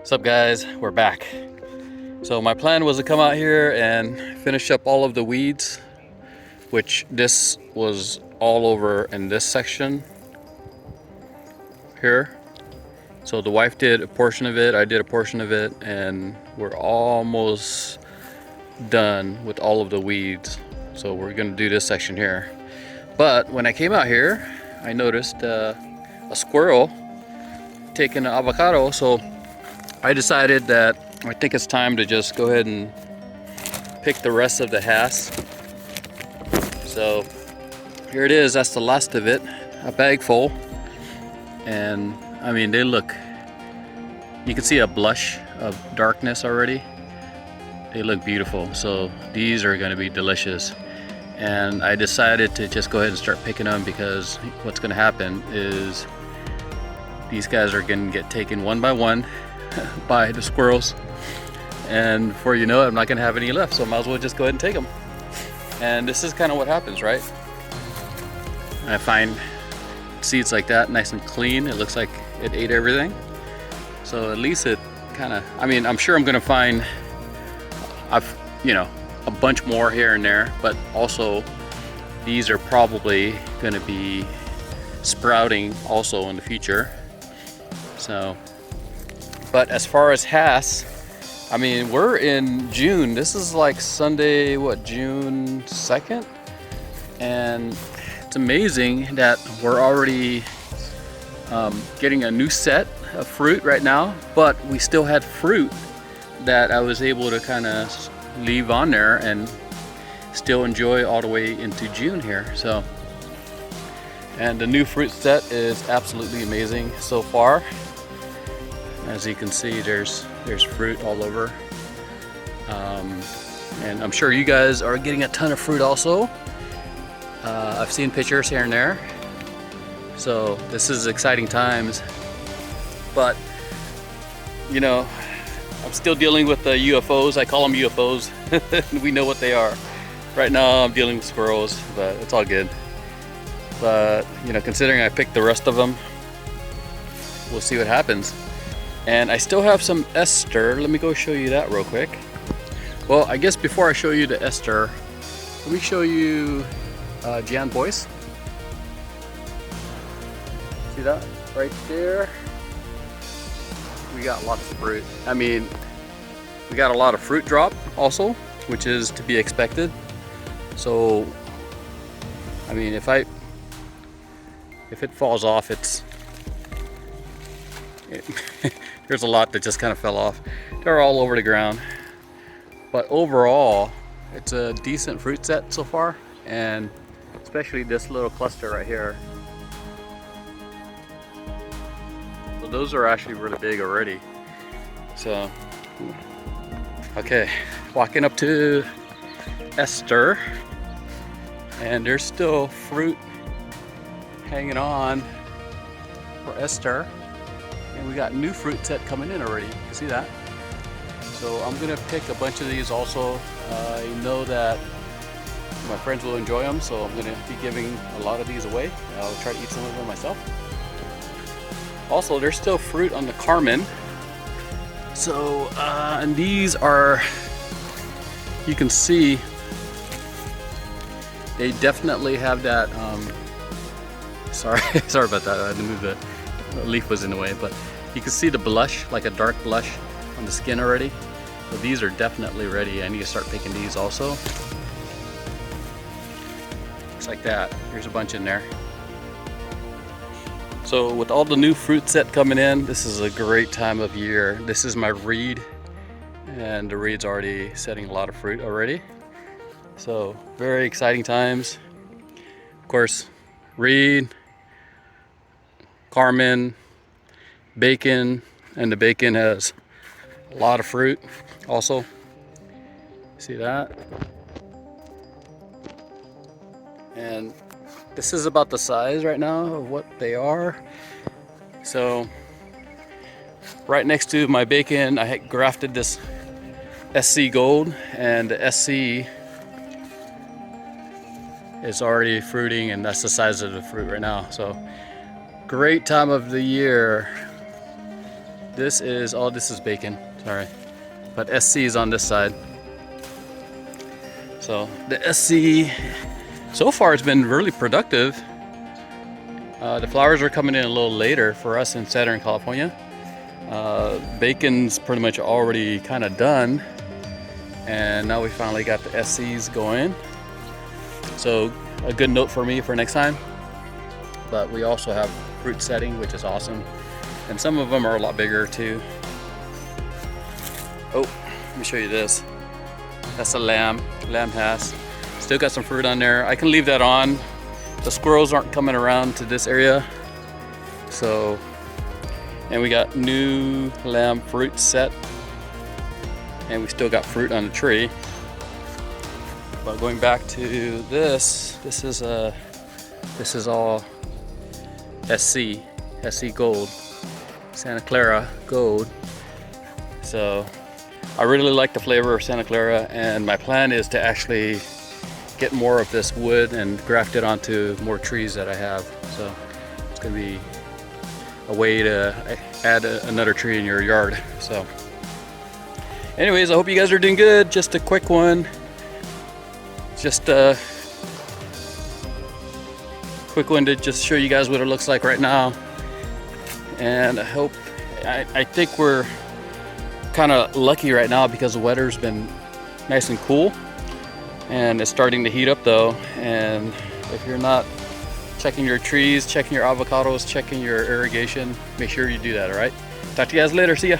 What's up, guys? We're back. So my plan was to come out here and finish up all of the weeds, which this was all over in this section here. So the wife did a portion of it, I did a portion of it, and we're almost done with all of the weeds. So we're gonna do this section here. But when I came out here, I noticed a squirrel taking an avocado. So I decided that I think it's time to just go ahead and pick the rest of the Hass. So here it is, that's the last of it, a bag full. And I mean, they look, you can see a blush of darkness already. They look beautiful. So these are going to be delicious. And I decided to just go ahead and start picking them, because what's going to happen is these guys are going to get taken one by one by the squirrels, and before you know it, I'm not going to have any left, so I might as well just go ahead and take them. And this is kind of what happens, right? I find seeds like that nice and clean. It looks like it ate everything, so at least it kind of, I mean, I'm sure I'm going to find a bunch more here and there, but also these are probably going to be sprouting also in the future. So, but as far as Hass, I mean, we're in June. This is like Sunday, what, June 2nd? And it's amazing that we're already getting a new set of fruit right now, but we still had fruit that I was able to kind of leave on there and still enjoy all the way into June here. So, and the new fruit set is absolutely amazing so far. As you can see, there's fruit all over, and I'm sure you guys are getting a ton of fruit also. I've seen pictures here and there, so this is exciting times. But you know, I'm still dealing with the UFOs. I call them UFOs. We know what they are. Right now I'm dealing with squirrels, but it's all good. But you know, considering I picked the rest of them, we'll see what happens. And I still have some ester. Let me go show you that real quick. Well, I guess before I show you the ester, let me show you Jan Boyce. See that right there? We got lots of fruit. I mean, we got a lot of fruit drop also, which is to be expected. So, I mean, if it falls off, there's a lot that just kind of fell off. They're all over the ground. But overall, it's a decent fruit set so far, and especially this little cluster right here. So those are actually really big already. So, okay, walking up to Esther, and there's still fruit hanging on for Esther. And we got new fruit set coming in already. You see that? So I'm gonna pick a bunch of these also. I know that my friends will enjoy them, so I'm gonna be giving a lot of these away. I'll try to eat some of them myself. Also, there's still fruit on the Carmen. So, and these are, you can see, they definitely have that, sorry about that, I had to move the leaf was in the way, but you can see the blush, like a dark blush on the skin already. So these are definitely ready. I need to start picking these also. Looks like that. There's a bunch in there. So with all the new fruit set coming in, this is a great time of year. This is my reed, and the reed's already setting a lot of fruit already. So very exciting times. Of course, reed, Carmen, bacon, and the bacon has a lot of fruit also. See that? And this is about the size right now of what they are. So right next to my bacon, I had grafted this SC Gold, and the SC is already fruiting, and that's the size of the fruit right now. So great time of the year This is, oh, this is bacon, sorry. But SC is on this side. So the SC, so far it's been really productive. The flowers are coming in a little later for us in Southern California. Bacon's pretty much already kind of done. And now we finally got the SCs going. So a good note for me for next time. But we also have fruit setting, which is awesome. And some of them are a lot bigger too. Oh, let me show you this. That's a lamb Hass. Still got some fruit on there. I can leave that on. The squirrels aren't coming around to this area. So, and we got new lamb fruit set. And we still got fruit on the tree. But going back to this is all SC Gold, Santa Clara Gold. So I really like the flavor of Santa Clara, and my plan is to actually get more of this wood and graft it onto more trees that I have. So it's gonna be a way to add another tree in your yard. So anyways, I hope you guys are doing good. Just a quick one. Just a quick one to just show you guys what it looks like right now. And I think we're kind of lucky right now because the weather's been nice and cool. And it's starting to heat up though. And if you're not checking your trees, checking your avocados, checking your irrigation, make sure you do that, all right? Talk to you guys later. See ya.